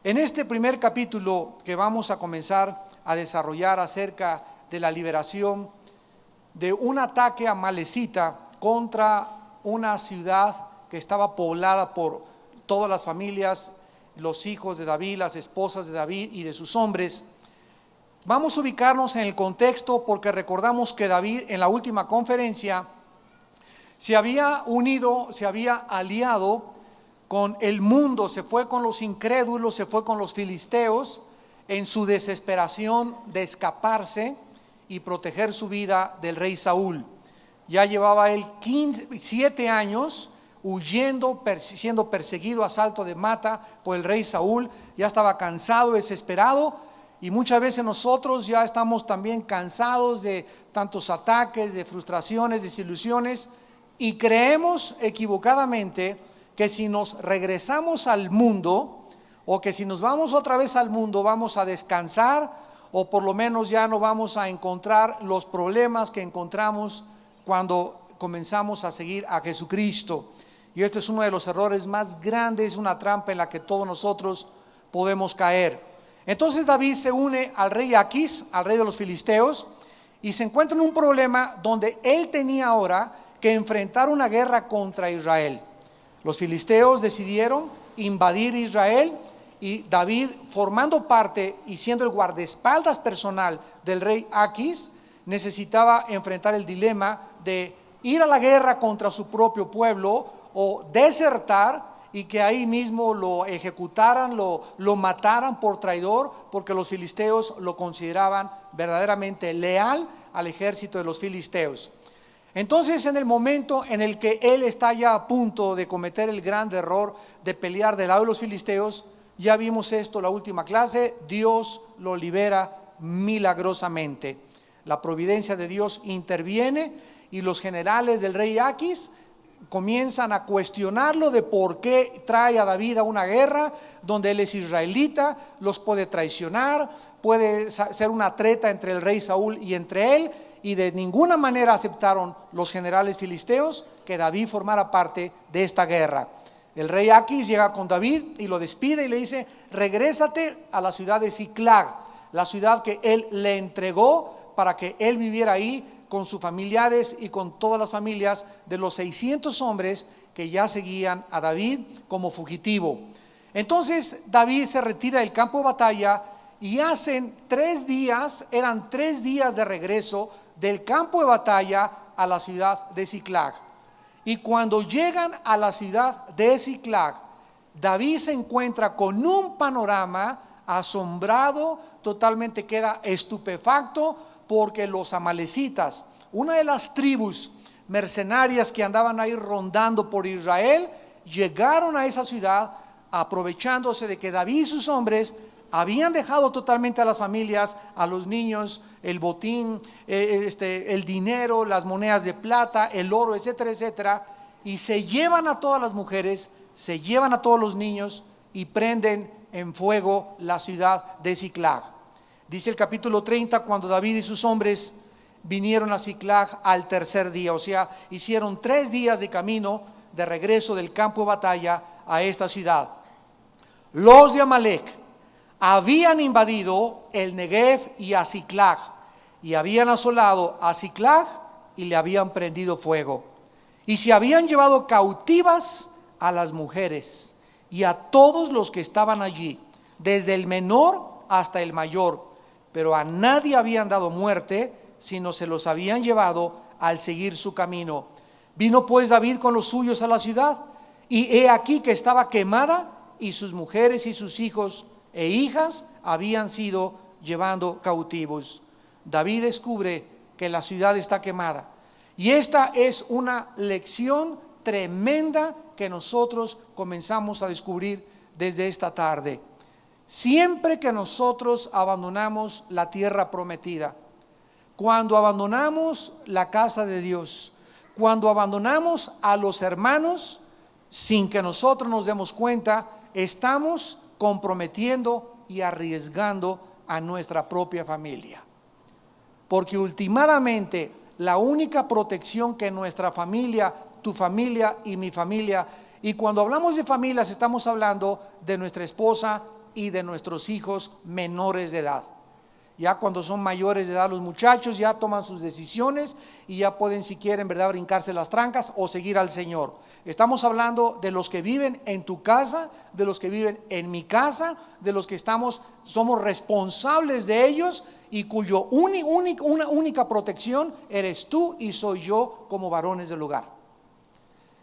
En este primer capítulo que vamos a comenzar a desarrollar acerca de la liberación de un ataque amalecita contra una ciudad que estaba poblada por todas las familias, los hijos de David, las esposas de David y de sus hombres. Vamos a ubicarnos en el contexto porque recordamos que David en la última conferencia se había unido, se había aliado con el mundo, se fue con los incrédulos, se fue con los filisteos en su desesperación de escaparse y proteger su vida del rey Saúl. Ya llevaba él 7 años huyendo, siendo perseguido a salto de mata por el rey Saúl. Ya estaba cansado, desesperado, y muchas veces nosotros ya estamos también cansados de tantos ataques, de frustraciones, desilusiones, y creemos equivocadamente que si nos regresamos al mundo, o que si nos vamos otra vez al mundo vamos a descansar, o por lo menos ya no vamos a encontrar los problemas que encontramos cuando comenzamos a seguir a Jesucristo. Y esto es uno de los errores más grandes, una trampa en la que todos nosotros podemos caer. Entonces David se une al rey Aquis, al rey de los filisteos, y se encuentra en un problema donde él tenía ahora que enfrentar una guerra contra Israel. Los filisteos decidieron invadir Israel, y David, formando parte y siendo el guardaespaldas personal del rey Aquis, necesitaba enfrentar el dilema de ir a la guerra contra su propio pueblo o desertar y que ahí mismo lo ejecutaran, lo mataran por traidor, porque los filisteos lo consideraban verdaderamente leal al ejército de los filisteos. Entonces, en el momento en el que él está ya a punto de cometer el gran error de pelear del lado de los filisteos, ya vimos esto la última clase, Dios lo libera milagrosamente. La providencia de Dios interviene y los generales del rey Aquis comienzan a cuestionarlo de por qué trae a David a una guerra donde él es israelita, los puede traicionar, puede ser una treta entre el rey Saúl y entre él, y de ninguna manera aceptaron los generales filisteos que David formara parte de esta guerra. El rey Aquis llega con David y lo despide y le dice: regrésate a la ciudad de Siclag, la ciudad que él le entregó para que él viviera ahí con sus familiares y con todas las familias de los 600 hombres que ya seguían a David como fugitivo. Entonces David se retira del campo de batalla y hacen 3 días, eran 3 días de regreso del campo de batalla a la ciudad de Siclag. Y cuando llegan a la ciudad de Siclag, David se encuentra con un panorama asombrado, totalmente queda estupefacto, porque los amalecitas, una de las tribus mercenarias que andaban ahí rondando por Israel, llegaron a esa ciudad aprovechándose de que David y sus hombres habían dejado totalmente a las familias, a los niños, el botín, el dinero, las monedas de plata, el oro, etcétera, etcétera, y se llevan a todas las mujeres, se llevan a todos los niños y prenden en fuego la ciudad de Siclag. Dice el capítulo 30, cuando David y sus hombres vinieron a Siclag al 3er día, o sea, hicieron 3 días de camino de regreso del campo de batalla a esta ciudad. Los de Amalec habían invadido el Negev y a Siclag, y habían asolado a Siclag y le habían prendido fuego, y se habían llevado cautivas a las mujeres y a todos los que estaban allí, desde el menor hasta el mayor, pero a nadie habían dado muerte, sino se los habían llevado al seguir su camino. Vino pues David con los suyos a la ciudad, y he aquí que estaba quemada, y sus mujeres y sus hijos e hijas habían sido llevando cautivos. David descubre que la ciudad está quemada, y esta es una lección tremenda que nosotros comenzamos a descubrir desde esta tarde. Siempre que nosotros abandonamos la tierra prometida, cuando abandonamos la casa de Dios, cuando abandonamos a los hermanos, sin que nosotros nos demos cuenta, estamos comprometiendo y arriesgando a nuestra propia familia. Porque últimamente la única protección que nuestra familia, tu familia y mi familia, y cuando hablamos de familias estamos hablando de nuestra esposa, y de nuestros hijos menores de edad. Ya cuando son mayores de edad los muchachos ya toman sus decisiones y ya pueden, si quieren, ¿verdad?, brincarse las trancas o seguir al Señor. Estamos hablando de los que viven en tu casa, de los que viven en mi casa, de los que somos responsables de ellos y cuya única protección eres tú y soy yo como varones del hogar.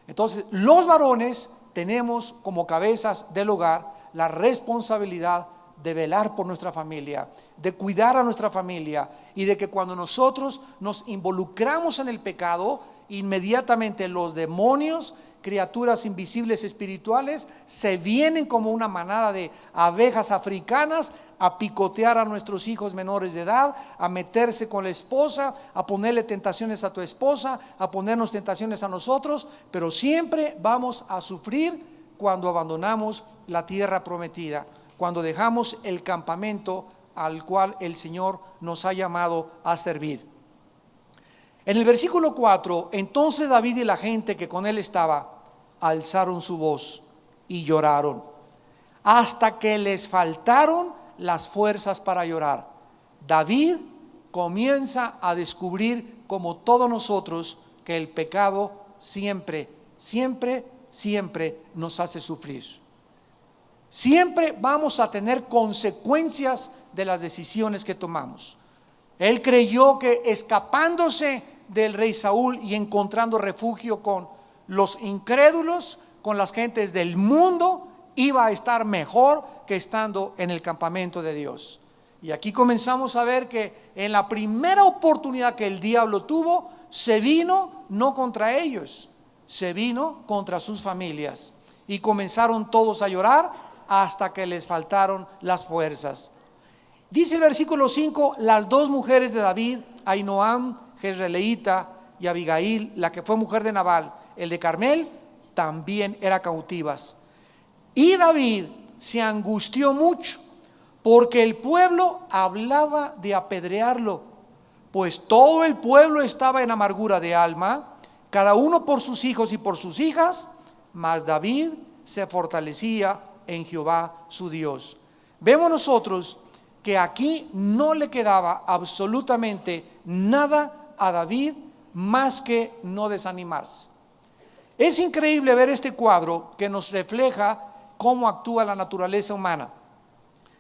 Entonces, los varones tenemos como cabezas del hogar la responsabilidad de velar por nuestra familia, de cuidar a nuestra familia y de que cuando nosotros nos involucramos en el pecado, inmediatamente los demonios, criaturas invisibles espirituales, se vienen como una manada de abejas africanas a picotear a nuestros hijos menores de edad, a meterse con la esposa, a ponerle tentaciones a tu esposa, a ponernos tentaciones a nosotros, pero siempre vamos a sufrir cuando abandonamos la tierra prometida, cuando dejamos el campamento al cual el Señor nos ha llamado a servir. En el versículo 4, entonces David y la gente que con él estaba alzaron su voz y lloraron, hasta que les faltaron las fuerzas para llorar. David comienza a descubrir, como todos nosotros, que el pecado siempre nos hace sufrir. Siempre vamos a tener consecuencias de las decisiones que tomamos. Él creyó que escapándose del rey Saúl y encontrando refugio con los incrédulos, con las gentes del mundo, iba a estar mejor que estando en el campamento de Dios. Y aquí comenzamos a ver que en la primera oportunidad que el diablo tuvo, se vino no contra ellos, se vino contra sus familias. Y comenzaron todos a llorar hasta que les faltaron las fuerzas. Dice el versículo 5, las dos mujeres de David, Ahinoam, Jezreelita, y Abigail, la que fue mujer de Nabal, el de Carmel, también eran cautivas. Y David se angustió mucho, porque el pueblo hablaba de apedrearlo, pues todo el pueblo estaba en amargura de alma, cada uno por sus hijos y por sus hijas, mas David se fortalecía en Jehová su Dios. Vemos nosotros que aquí no le quedaba absolutamente nada a David más que no desanimarse. Es increíble ver este cuadro que nos refleja cómo actúa la naturaleza humana.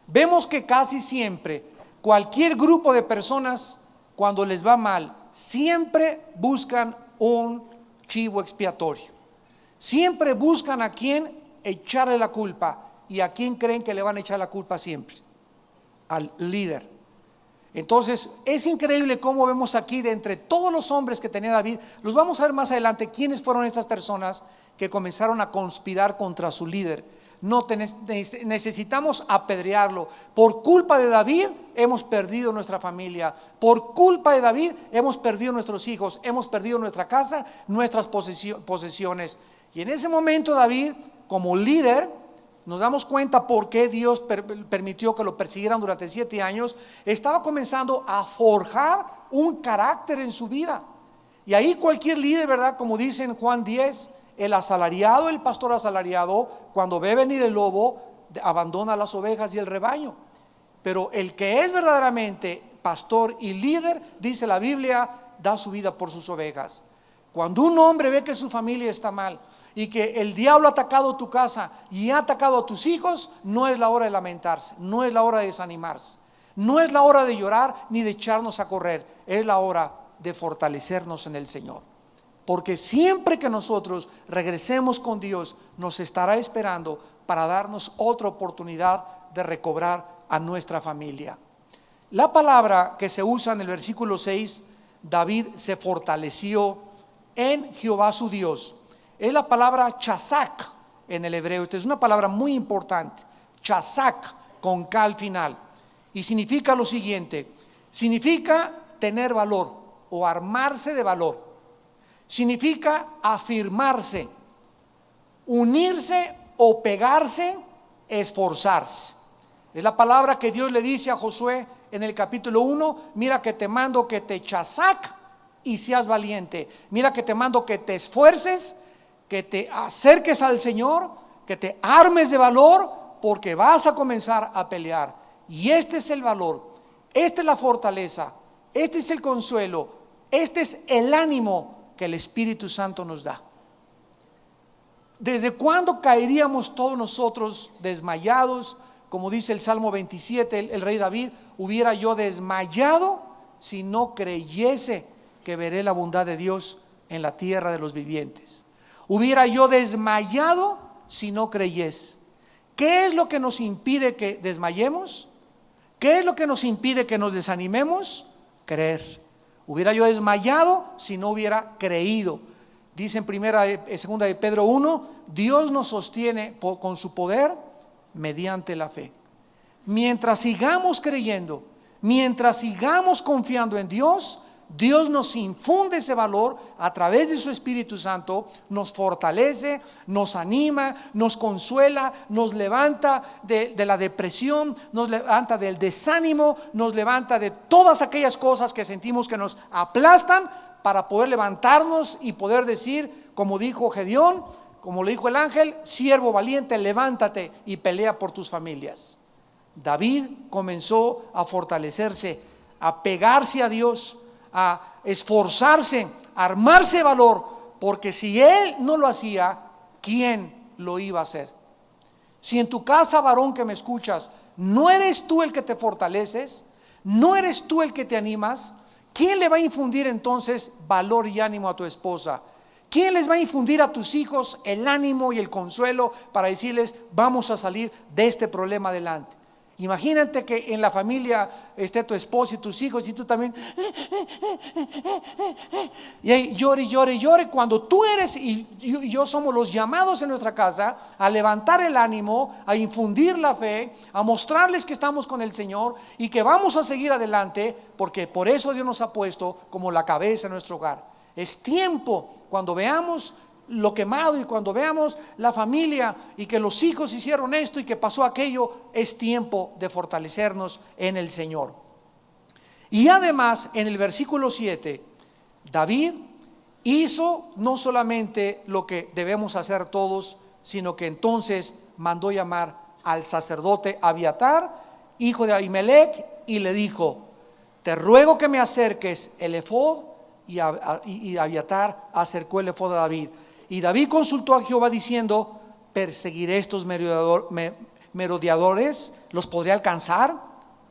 Vemos que casi siempre cualquier grupo de personas, cuando les va mal, siempre buscan un chivo expiatorio. Siempre buscan a quién echarle la culpa. ¿Y a quién creen que le van a echar la culpa siempre? Al líder. Entonces es increíble cómo vemos aquí, de entre todos los hombres que tenía David, los vamos a ver más adelante, quiénes fueron estas personas que comenzaron a conspirar contra su líder. No necesitamos apedrearlo. Por culpa de David hemos perdido nuestra familia. Por culpa de David hemos perdido nuestros hijos, hemos perdido nuestra casa, nuestras posesiones. Y en ese momento David, como líder, nos damos cuenta por qué Dios permitió que lo persiguieran durante 7 años. Estaba comenzando a forjar un carácter en su vida. Y ahí cualquier líder, ¿verdad? Como dice en Juan 10, el asalariado, el pastor asalariado, cuando ve venir el lobo, abandona las ovejas y el rebaño. Pero el que es verdaderamente pastor y líder, dice la Biblia, da su vida por sus ovejas. Cuando un hombre ve que su familia está mal y que el diablo ha atacado tu casa y ha atacado a tus hijos, no es la hora de lamentarse, no es la hora de desanimarse, no es la hora de llorar ni de echarnos a correr, es la hora de fortalecernos en el Señor. Porque siempre que nosotros regresemos con Dios, nos estará esperando para darnos otra oportunidad de recobrar a nuestra familia. La palabra que se usa en el versículo 6, David se fortaleció en Jehová su Dios, es la palabra chazak en el hebreo. Esta es una palabra muy importante, chazak con K al final, y significa lo siguiente: significa tener valor o armarse de valor, significa afirmarse, unirse o pegarse, esforzarse. Es la palabra que Dios le dice a Josué en el capítulo 1: mira que te mando que te chazak y seas valiente. Mira que te mando que te esfuerces, que te acerques al Señor, que te armes de valor porque vas a comenzar a pelear. Y este es el valor, esta es la fortaleza, este es el consuelo, este es el ánimo que el Espíritu Santo nos da. ¿Desde cuándo caeríamos todos nosotros desmayados? Como dice el Salmo 27, el rey David: hubiera yo desmayado si no creyese que veré la bondad de Dios en la tierra de los vivientes. Hubiera yo desmayado si no creyese. ¿Qué es lo que nos impide que desmayemos? ¿Qué es lo que nos impide que nos desanimemos? Creer. Hubiera yo desmayado si no hubiera creído. Dice en segunda de Pedro 1, Dios nos sostiene con su poder mediante la fe. Mientras sigamos creyendo, mientras sigamos confiando en Dios, Dios nos infunde ese valor a través de su Espíritu Santo, nos fortalece, nos anima, nos consuela, nos levanta de la depresión, nos levanta del desánimo, nos levanta de todas aquellas cosas que sentimos que nos aplastan, para poder levantarnos y poder decir, como dijo Gedeón, como le dijo el ángel: siervo valiente, levántate y pelea por tus familias. David comenzó a fortalecerse, a pegarse a Dios, a esforzarse, a armarse valor, porque si él no lo hacía, ¿quién lo iba a hacer? Si en tu casa, varón que me escuchas, no eres tú el que te fortaleces, no eres tú el que te animas, ¿quién le va a infundir entonces valor y ánimo a tu esposa? ¿Quién les va a infundir a tus hijos el ánimo y el consuelo para decirles: vamos a salir de este problema adelante? Imagínate que en la familia esté tu esposo y tus hijos y tú también y ahí llore, llore, llore, cuando tú eres y yo somos los llamados en nuestra casa a levantar el ánimo, a infundir la fe, a mostrarles que estamos con el Señor y que vamos a seguir adelante, porque por eso Dios nos ha puesto como la cabeza en nuestro hogar. Es tiempo, cuando veamos lo quemado y cuando veamos la familia y que los hijos hicieron esto y que pasó aquello, es tiempo de fortalecernos en el Señor. Y además, en el versículo 7, David hizo no solamente lo que debemos hacer todos, sino que entonces mandó llamar al sacerdote Abiatar, hijo de Ahimelech, y le dijo: te ruego que me acerques el efod. Y Abiatar acercó el efod a David. Y David consultó a Jehová diciendo: ¿perseguiré estos merodeadores? ¿Los podré alcanzar?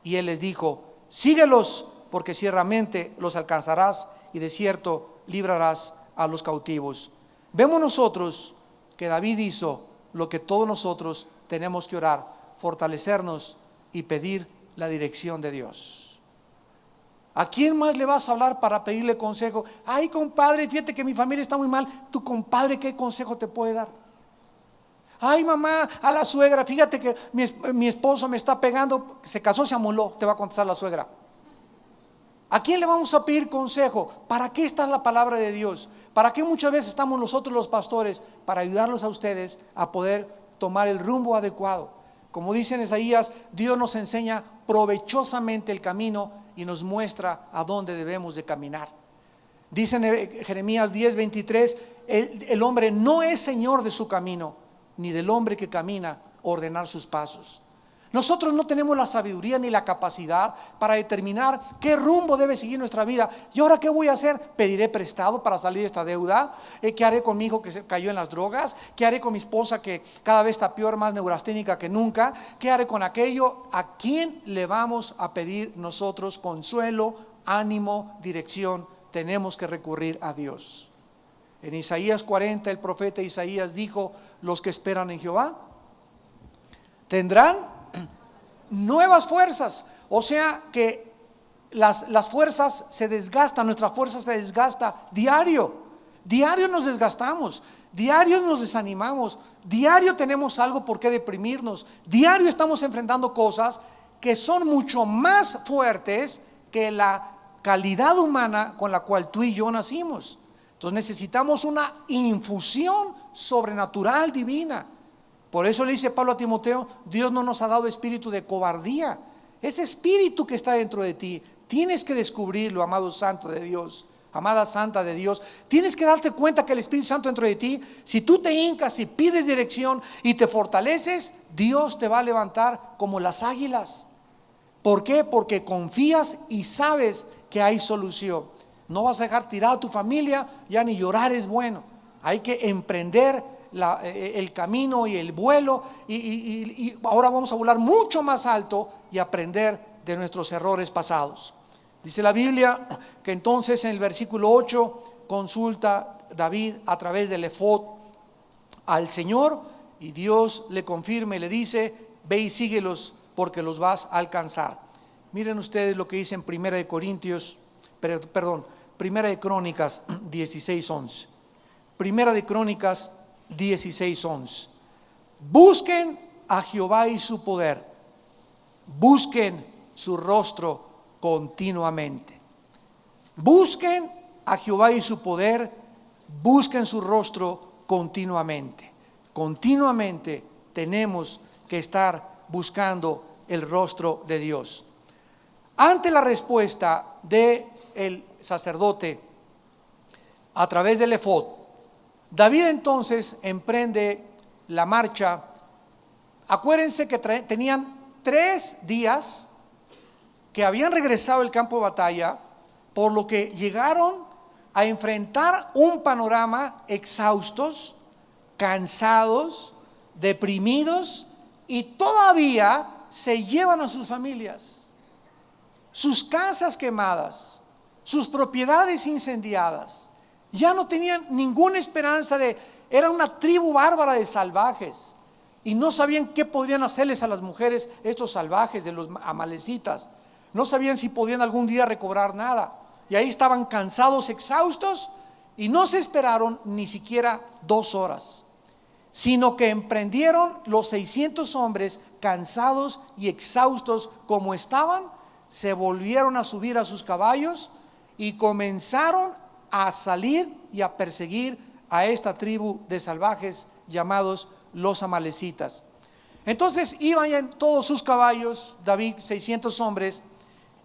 Y él les dijo: síguelos, porque ciertamente los alcanzarás y de cierto librarás a los cautivos. Vemos nosotros que David hizo lo que todos nosotros tenemos que orar: fortalecernos y pedir la dirección de Dios. ¿A quién más le vas a hablar para pedirle consejo? Ay, compadre, fíjate que mi familia está muy mal. Tu compadre, ¿qué consejo te puede dar? Ay, mamá, a la suegra, fíjate que mi esposo me está pegando, se casó, se amoló, te va a contestar la suegra. ¿A quién le vamos a pedir consejo? ¿Para qué está la palabra de Dios? ¿Para qué muchas veces estamos nosotros los pastores? Para ayudarlos a ustedes a poder tomar el rumbo adecuado. Como dice en Isaías, Dios nos enseña provechosamente el camino y nos muestra a dónde debemos de caminar. Dice en Jeremías 10:23, el hombre no es señor de su camino, ni del hombre que camina ordenar sus pasos. Nosotros no tenemos la sabiduría ni la capacidad para determinar qué rumbo debe seguir nuestra vida. ¿Y ahora qué voy a hacer? ¿Pediré prestado para salir de esta deuda? ¿Qué haré con mi hijo que se cayó en las drogas? ¿Qué haré con mi esposa que cada vez está peor, más neurasténica que nunca? ¿Qué haré con aquello? ¿A quién le vamos a pedir nosotros consuelo, ánimo, dirección? Tenemos que recurrir a Dios. En Isaías 40 el profeta Isaías dijo: los que esperan en Jehová tendrán nuevas fuerzas. O sea que las fuerzas se desgastan, nuestra fuerza se desgasta diario nos desgastamos, diario nos desanimamos, diario tenemos algo por qué deprimirnos, diario estamos enfrentando cosas que son mucho más fuertes que la calidad humana con la cual tú y yo nacimos. Entonces necesitamos una infusión sobrenatural divina. Por eso le dice Pablo a Timoteo: Dios no nos ha dado espíritu de cobardía. Ese espíritu que está dentro de ti, tienes que descubrirlo, amado santo de Dios. amada santa de Dios, tienes que darte cuenta que el Espíritu Santo dentro de ti, si tú te hincas y pides dirección y te fortaleces, Dios te va a levantar como las águilas. ¿Por qué? Porque confías y sabes que hay solución. No vas a dejar tirada a tu familia, ya ni llorar es bueno. Hay que emprender el camino y el vuelo y ahora vamos a volar mucho más alto y aprender de nuestros errores pasados. Dice la Biblia que entonces en el versículo 8 consulta David a través del efod al Señor y Dios le confirma y le dice: ve y síguelos porque los vas a alcanzar. Miren ustedes lo que dice en Primera de Crónicas 16:11. Primera de Crónicas 16:11. Busquen a Jehová y su poder, busquen su rostro continuamente. Busquen a Jehová y su poder, busquen su rostro continuamente. Continuamente tenemos que estar buscando el rostro de Dios. Ante la respuesta del sacerdote a través del efod, David entonces emprende la marcha. Acuérdense que tenían 3 días que habían regresado del campo de batalla, por lo que llegaron a enfrentar un panorama exhaustos, cansados, deprimidos, y todavía se llevan a sus familias, sus casas quemadas, sus propiedades incendiadas. Ya no tenían ninguna esperanza era una tribu bárbara de salvajes y no sabían qué podrían hacerles a las mujeres estos salvajes de los amalecitas. No sabían si podían algún día recobrar nada. Y ahí estaban cansados, exhaustos, y no se esperaron ni siquiera 2 horas, sino que emprendieron los 600 hombres cansados y exhaustos como estaban, se volvieron a subir a sus caballos y comenzaron a salir y a perseguir a esta tribu de salvajes llamados los amalecitas. Entonces iban en todos sus caballos, David, 600 hombres,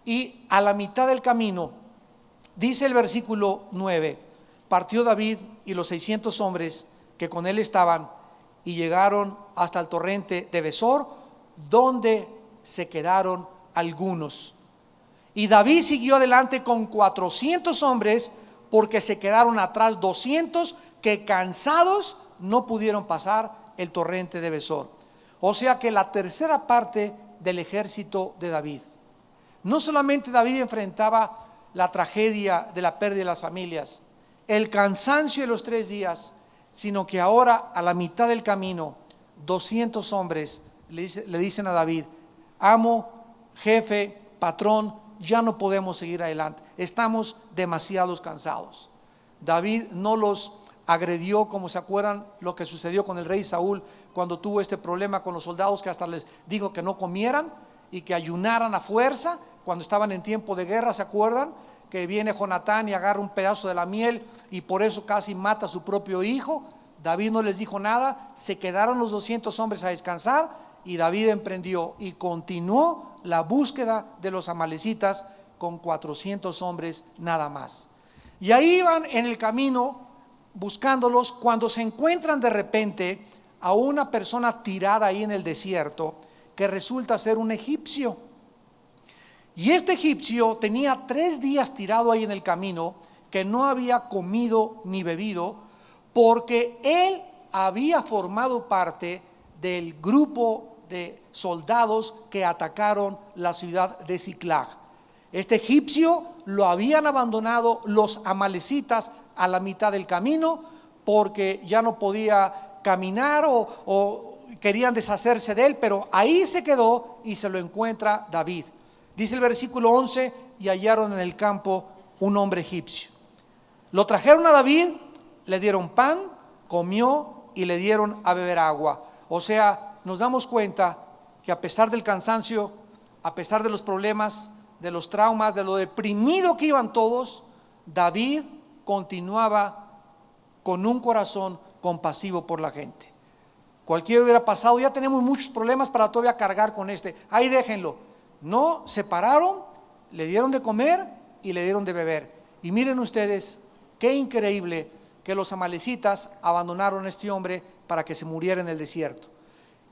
y a la mitad del camino, dice el versículo 9, partió David y los 600 hombres que con él estaban y llegaron hasta el torrente de Besor, donde se quedaron algunos. Y David siguió adelante con 400 hombres, porque se quedaron atrás 200 que cansados no pudieron pasar el torrente de Besor. O sea que la tercera parte del ejército de David. No solamente David enfrentaba la tragedia de la pérdida de las familias, el cansancio de los 3 días, sino que ahora a la mitad del camino 200 hombres le dicen a David: amo, jefe, patrón, ya no podemos seguir adelante, estamos demasiados cansados. David no los agredió, como se acuerdan lo que sucedió con el rey Saúl cuando tuvo este problema con los soldados, que hasta les dijo que no comieran y que ayunaran a fuerza cuando estaban en tiempo de guerra. ¿Se acuerdan? Que viene Jonatán y agarra un pedazo de la miel y por eso casi mata a su propio hijo. David no les dijo nada, se quedaron los 200 hombres a descansar y David emprendió y continuó la búsqueda de los amalecitas con 400 hombres nada más. Y ahí iban en el camino buscándolos, cuando se encuentran de repente a una persona tirada ahí en el desierto, que resulta ser un egipcio. Y este egipcio tenía 3 días tirado ahí en el camino, que no había comido ni bebido, porque él había formado parte del grupo de soldados que atacaron la ciudad de Siclag. Este egipcio lo habían abandonado los amalecitas a la mitad del camino, porque ya no podía caminar o querían deshacerse de él, pero ahí se quedó y se lo encuentra David. Dice el versículo 11: y hallaron en el campo un hombre egipcio. Lo trajeron a David, le dieron pan, comió y le dieron a beber agua. O sea, nos damos cuenta que a pesar del cansancio, a pesar de los problemas, de los traumas, de lo deprimido que iban todos, David continuaba con un corazón compasivo por la gente. Cualquiera hubiera pasado: ya tenemos muchos problemas para todavía cargar con ahí déjenlo. No, se pararon, le dieron de comer y le dieron de beber. Y miren ustedes, qué increíble que los amalecitas abandonaron a este hombre para que se muriera en el desierto.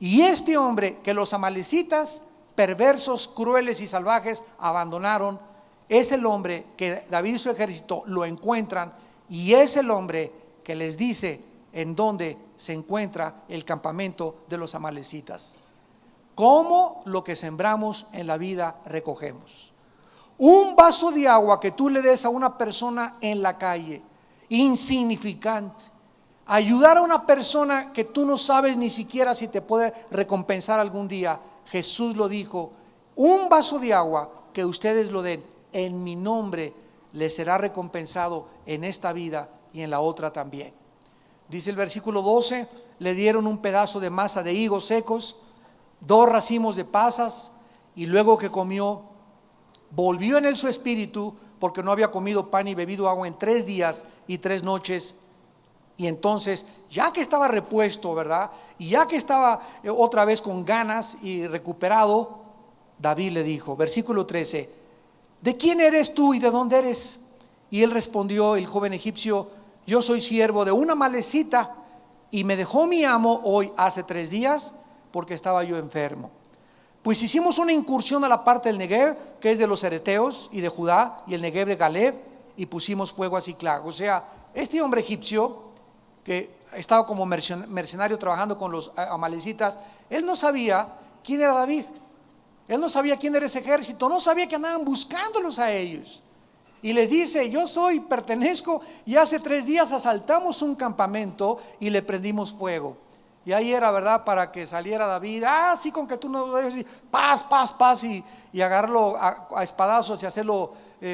Y este hombre que los amalecitas, perversos, crueles y salvajes, abandonaron, es el hombre que David y su ejército lo encuentran, y es el hombre que les dice en dónde se encuentra el campamento de los amalecitas. Como lo que sembramos en la vida recogemos. Un vaso de agua que tú le des a una persona en la calle, insignificante, ayudar a una persona que tú no sabes ni siquiera si te puede recompensar algún día. Jesús lo dijo: un vaso de agua que ustedes lo den en mi nombre les será recompensado en esta vida y en la otra también. Dice el versículo 12: le dieron un pedazo de masa de higos secos, 2 racimos de pasas, y luego que comió, volvió en él su espíritu, porque no había comido pan y bebido agua en 3 días y 3 noches. Y entonces, ya que estaba repuesto, ¿verdad? Y ya que estaba otra vez con ganas y recuperado, David le dijo, versículo 13: ¿de quién eres tú y de dónde eres? Y él respondió, el joven egipcio: yo soy siervo de una amalecita, y me dejó mi amo hoy hace 3 días, porque estaba yo enfermo. Pues hicimos una incursión a la parte del Negev, que es de los hereteos y de Judá, y el Negev de Caleb, y pusimos fuego a Siclag. O sea, este hombre egipcio, que estaba como mercenario trabajando con los amalecitas, él no sabía quién era David, él no sabía quién era ese ejército, no sabía que andaban buscándolos a ellos. Y les dice: yo pertenezco, y hace 3 días asaltamos un campamento y le prendimos fuego. Y ahí era, ¿verdad?, para que saliera David, sí, con que tú no debes, paz, y agarrarlo a espadazos y hacerlo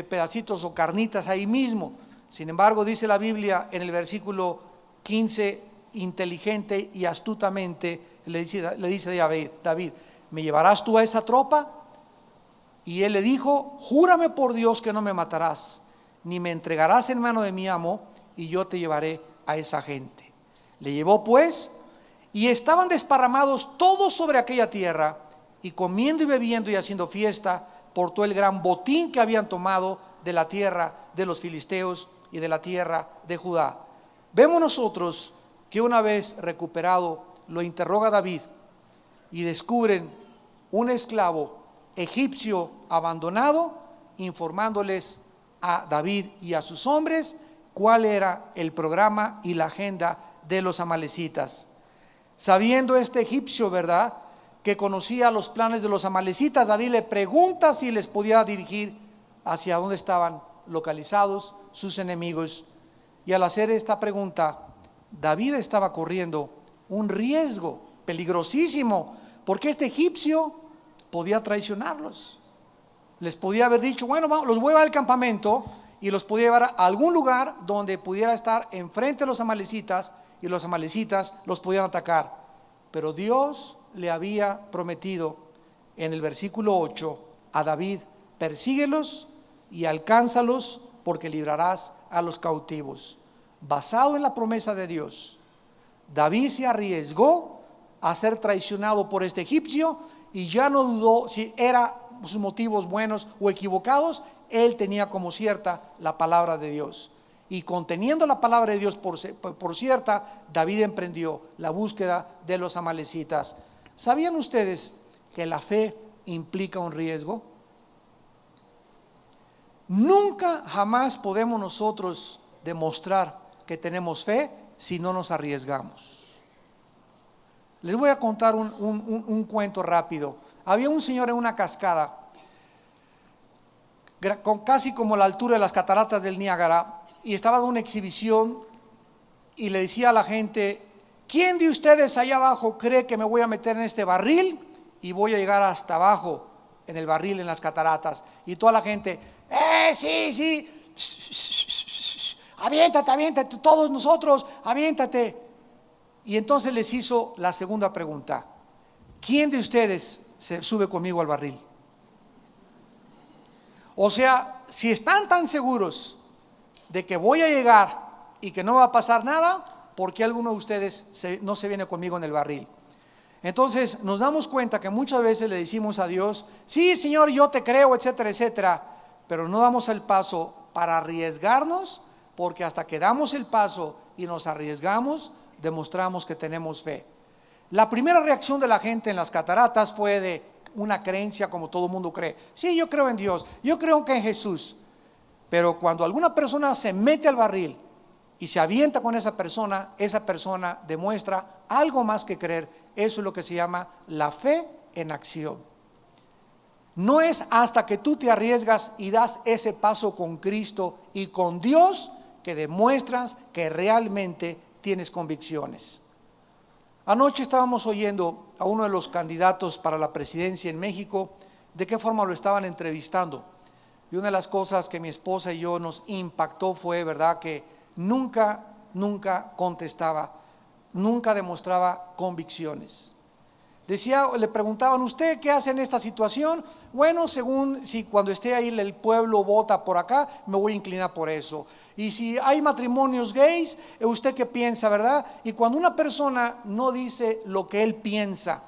pedacitos o carnitas ahí mismo. Sin embargo, dice la Biblia en el versículo 15, inteligente y astutamente le dice a David: ¿me llevarás tú a esa tropa? Y él le dijo: júrame por Dios que no me matarás, ni me entregarás en mano de mi amo, y yo te llevaré a esa gente. Le llevó pues, y estaban desparramados todos sobre aquella tierra, y comiendo y bebiendo y haciendo fiesta por todo el gran botín que habían tomado de la tierra de los filisteos y de la tierra de Judá. Vemos nosotros que una vez recuperado, lo interroga David, y descubren un esclavo egipcio abandonado, informándoles a David y a sus hombres cuál era el programa y la agenda de los amalecitas. Sabiendo este egipcio, ¿verdad?, que conocía los planes de los amalecitas, David le pregunta si les podía dirigir hacia dónde estaban localizados sus enemigos. Y al hacer esta pregunta, David estaba corriendo un riesgo peligrosísimo, porque este egipcio podía traicionarlos. Les podía haber dicho: bueno, los voy a llevar al campamento, y los podía llevar a algún lugar donde pudiera estar enfrente de los amalecitas, y los amalecitas los podían atacar. Pero Dios le había prometido en el versículo 8 a David: persíguelos y alcánzalos, porque librarás a los cautivos. Basado en la promesa de Dios, David se arriesgó a ser traicionado por este egipcio, y ya no dudó si eran sus motivos buenos o equivocados. Él tenía como cierta la palabra de Dios, y conteniendo la palabra de Dios por cierta, David emprendió la búsqueda de los amalecitas. ¿Sabían ustedes que la fe implica un riesgo? Nunca jamás podemos nosotros demostrar que tenemos fe si no nos arriesgamos. Les voy a contar un cuento rápido. Había un señor en una cascada, casi como la altura de las cataratas del Niágara, y estaba dando una exhibición, y le decía a la gente: ¿quién de ustedes allá abajo cree que me voy a meter en este barril y voy a llegar hasta abajo en el barril, en las cataratas? Y toda la gente: sí, aviéntate, todos nosotros, aviéntate. Y entonces les hizo la segunda pregunta: ¿quién de ustedes se sube conmigo al barril? O sea, si están tan seguros de que voy a llegar y que no va a pasar nada, ¿por qué alguno de ustedes no se viene conmigo en el barril? Entonces nos damos cuenta que muchas veces le decimos a Dios: sí, Señor, yo te creo, etcétera, etcétera, pero no damos el paso para arriesgarnos, porque hasta que damos el paso y nos arriesgamos, demostramos que tenemos fe. La primera reacción de la gente en las cataratas fue de una creencia como todo mundo cree. Sí, yo creo en Dios, yo creo que en Jesús. Pero cuando alguna persona se mete al barril y se avienta con esa persona demuestra algo más que creer. Eso es lo que se llama la fe en acción. No es hasta que tú te arriesgas y das ese paso con Cristo y con Dios que demuestras que realmente tienes convicciones. Anoche estábamos oyendo a uno de los candidatos para la presidencia en México, de qué forma lo estaban entrevistando. Y una de las cosas que mi esposa y yo nos impactó fue, ¿verdad?, que nunca contestaba, nunca demostraba convicciones. Le preguntaban, ¿usted qué hace en esta situación? Bueno, según si cuando esté ahí el pueblo vota por acá, me voy a inclinar por eso. Y si hay matrimonios gays, ¿usted qué piensa, verdad? Y cuando una persona no dice lo que él piensa,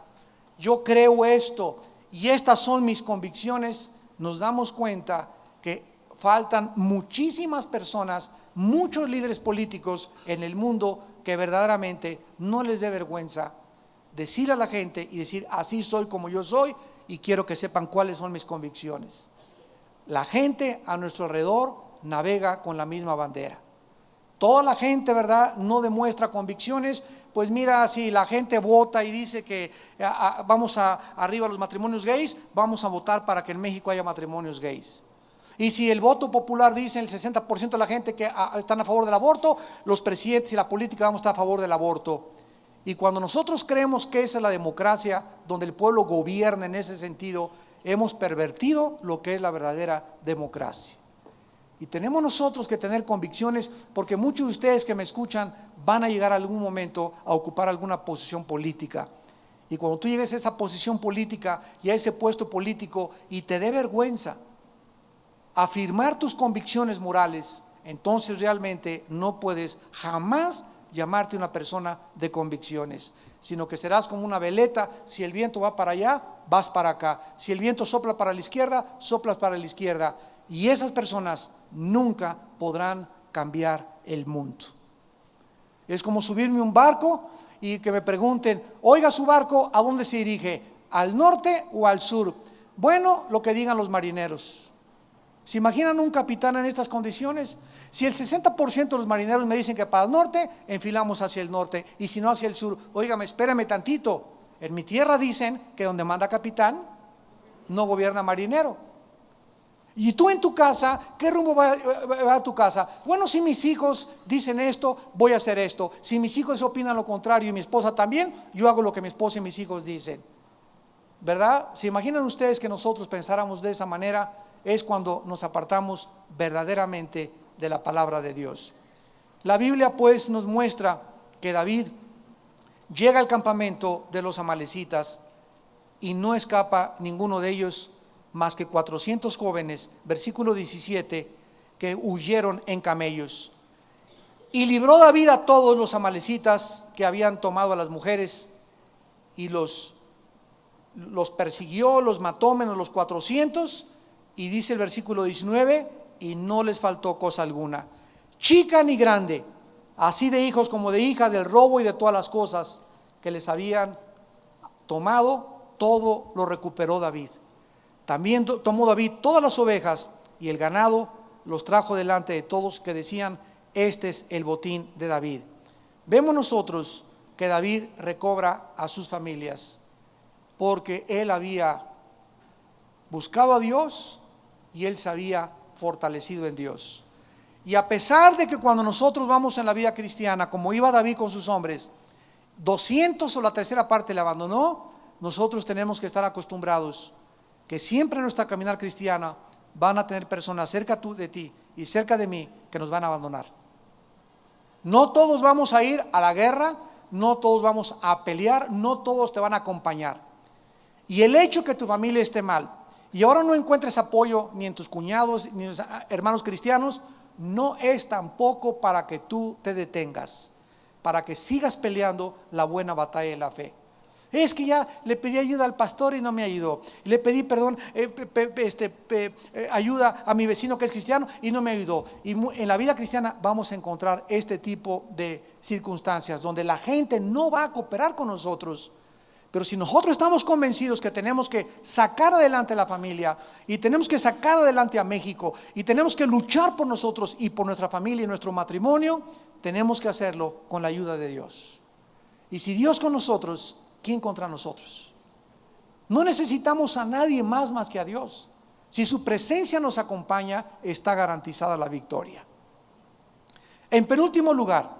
yo creo esto y estas son mis convicciones, nos damos cuenta que faltan muchísimas personas, muchos líderes políticos en el mundo que verdaderamente no les dé vergüenza decir a la gente y decir, así soy como yo soy y quiero que sepan cuáles son mis convicciones. La gente a nuestro alrededor navega con la misma bandera. Toda la gente, ¿verdad?, no demuestra convicciones. Pues mira, si la gente vota y dice que vamos arriba a los matrimonios gays, vamos a votar para que en México haya matrimonios gays. Y si el voto popular dice el 60% de la gente que están a favor del aborto, los presidentes y la política vamos a estar a favor del aborto. Y cuando nosotros creemos que esa es la democracia, donde el pueblo gobierna en ese sentido, hemos pervertido lo que es la verdadera democracia. Y tenemos nosotros que tener convicciones, porque muchos de ustedes que me escuchan van a llegar a algún momento a ocupar alguna posición política. Y cuando tú llegues a esa posición política y a ese puesto político y te dé vergüenza afirmar tus convicciones morales, entonces realmente no puedes jamás llamarte una persona de convicciones, sino que serás como una veleta. Si el viento va para allá, vas para acá. Si el viento sopla para la izquierda, soplas para la izquierda. Y esas personas nunca podrán cambiar el mundo. Es como subirme a un barco y que me pregunten, oiga, su barco, ¿a dónde se dirige? ¿Al norte o al sur? Bueno, lo que digan los marineros. ¿Se imaginan un capitán en estas condiciones? Si el 60% de los marineros me dicen que para el norte, enfilamos hacia el norte, y si no hacia el sur. Óigame, espérame tantito. En mi tierra dicen que donde manda capitán, no gobierna marinero. Y tú en tu casa, ¿qué rumbo va a tu casa? Bueno, si mis hijos dicen esto, voy a hacer esto. Si mis hijos opinan lo contrario y mi esposa también, yo hago lo que mi esposa y mis hijos dicen. ¿Verdad? ¿Se imaginan ustedes que nosotros pensáramos de esa manera? Es cuando nos apartamos verdaderamente de la palabra de Dios. La Biblia pues nos muestra que David llega al campamento de los amalecitas y no escapa ninguno de ellos más que 400 jóvenes, versículo 17, que huyeron en camellos. Y libró David a todos los amalecitas que habían tomado a las mujeres y los persiguió, los mató menos los 400. Y dice el versículo 19, y no les faltó cosa alguna, chica ni grande, así de hijos como de hijas, del robo y de todas las cosas que les habían tomado, todo lo recuperó David. También tomó David todas las ovejas y el ganado, los trajo delante de todos, que decían, este es el botín de David. Vemos nosotros que David recobra a sus familias, porque él había buscado a Dios y él se había fortalecido en Dios. Y a pesar de que cuando nosotros vamos en la vida cristiana, como iba David con sus hombres, 200 o la tercera parte le abandonó, nosotros tenemos que estar acostumbrados que siempre en nuestra caminar cristiana van a tener personas cerca de ti y cerca de mí que nos van a abandonar. No todos vamos a ir a la guerra, no todos vamos a pelear, no todos te van a acompañar. Y el hecho que tu familia esté mal y ahora no encuentres apoyo ni en tus cuñados ni en tus hermanos cristianos, no es tampoco para que tú te detengas, para que sigas peleando la buena batalla de la fe. Es que ya le pedí ayuda al pastor y no me ayudó. Le pedí perdón, ayuda a mi vecino que es cristiano y no me ayudó. Y en la vida cristiana vamos a encontrar este tipo de circunstancias donde la gente no va a cooperar con nosotros. Pero si nosotros estamos convencidos que tenemos que sacar adelante la familia y tenemos que sacar adelante a México y tenemos que luchar por nosotros y por nuestra familia y nuestro matrimonio, tenemos que hacerlo con la ayuda de Dios. Y si Dios con nosotros, ¿quién contra nosotros? No necesitamos a nadie más que a Dios. Si su presencia nos acompaña, está garantizada la victoria. En penúltimo lugar,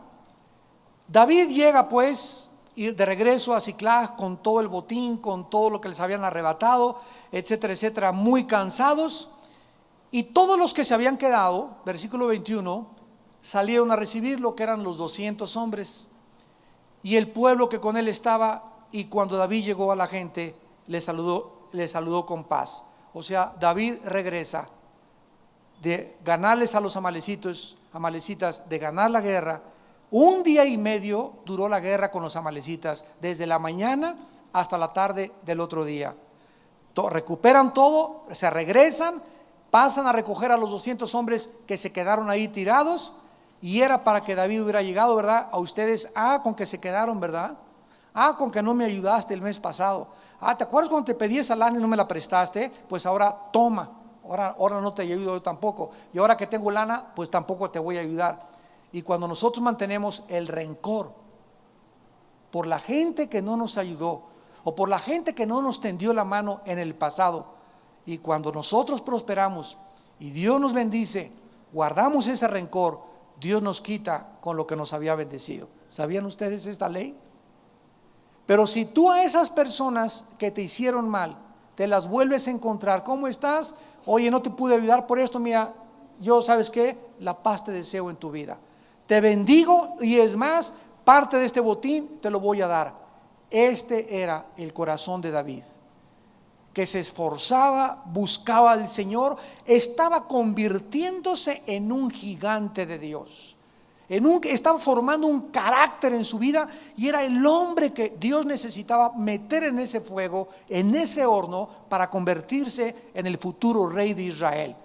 David llega pues de regreso a Siclag con todo el botín, con todo lo que les habían arrebatado, etcétera, etcétera, muy cansados. Y todos los que se habían quedado, versículo 21, salieron a recibirlo, que eran los 200 hombres. Y el pueblo que con él estaba, y cuando David llegó a la gente, le saludó con paz. O sea, David regresa de ganarles a los amalecitas, de ganar la guerra. Un día y medio duró la guerra con los amalecitas, desde la mañana hasta la tarde del otro día. Recuperan todo, se regresan, pasan a recoger a los 200 hombres que se quedaron ahí tirados. Y era para que David hubiera llegado, ¿verdad? A ustedes, con que se quedaron, ¿verdad? Con que no me ayudaste el mes pasado. ¿Te acuerdas cuando te pedí esa lana y no me la prestaste? Pues ahora toma, ahora no te ayudo yo tampoco. Y ahora que tengo lana, pues tampoco te voy a ayudar. Y cuando nosotros mantenemos el rencor por la gente que no nos ayudó o por la gente que no nos tendió la mano en el pasado, y cuando nosotros prosperamos y Dios nos bendice, guardamos ese rencor, Dios nos quita con lo que nos había bendecido. ¿Sabían ustedes esta ley? Pero si tú a esas personas que te hicieron mal, te las vuelves a encontrar, ¿cómo estás? Oye, no te pude ayudar por esto, mira, yo, ¿sabes qué? La paz te deseo en tu vida. Te bendigo y es más, parte de este botín te lo voy a dar. Este era el corazón de David, que se esforzaba, buscaba al Señor, estaba convirtiéndose en un gigante de Dios, estaba formando un carácter en su vida y era el hombre que Dios necesitaba meter en ese fuego, en ese horno, para convertirse en el futuro rey de Israel.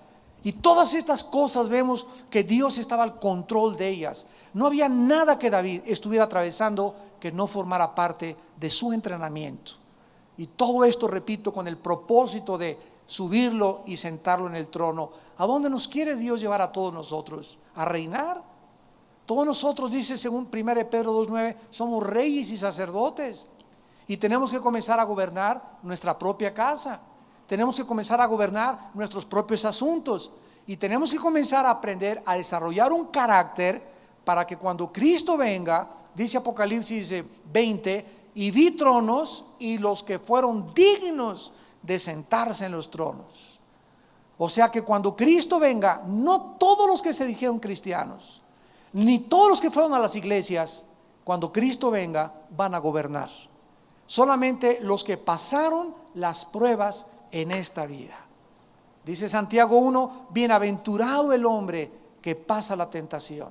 Y todas estas cosas vemos que Dios estaba al control de ellas. No había nada que David estuviera atravesando que no formara parte de su entrenamiento. Y todo esto, repito, con el propósito de subirlo y sentarlo en el trono. ¿A dónde nos quiere Dios llevar a todos nosotros? ¿A reinar? Todos nosotros, dice según 1 Pedro 2:9, somos reyes y sacerdotes. Y tenemos que comenzar a gobernar nuestra propia casa. Tenemos que comenzar a gobernar nuestros propios asuntos. Y tenemos que comenzar a aprender a desarrollar un carácter para que cuando Cristo venga, dice Apocalipsis 20, y vi tronos y los que fueron dignos de sentarse en los tronos. O sea que cuando Cristo venga, no todos los que se dijeron cristianos, ni todos los que fueron a las iglesias, cuando Cristo venga, van a gobernar. Solamente los que pasaron las pruebas en esta vida. Dice Santiago 1, bienaventurado el hombre que pasa la tentación,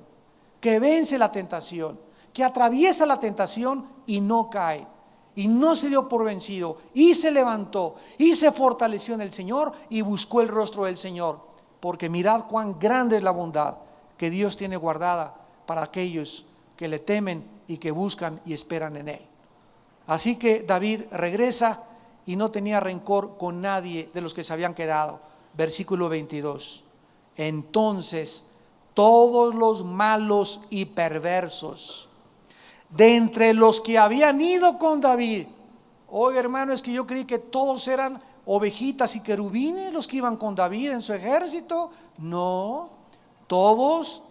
que vence la tentación, que atraviesa la tentación y no cae, y no se dio por vencido, y se levantó, y se fortaleció en el Señor, y buscó el rostro del Señor, porque mirad cuán grande es la bondad que Dios tiene guardada para aquellos que le temen y que buscan y esperan en Él. Así que David regresa y no tenía rencor con nadie de los que se habían quedado. Versículo 22. Entonces todos los malos y perversos de entre los que habían ido con David, oye hermano, es que yo creí que todos eran ovejitas y querubines los que iban con David en su ejército. No, todos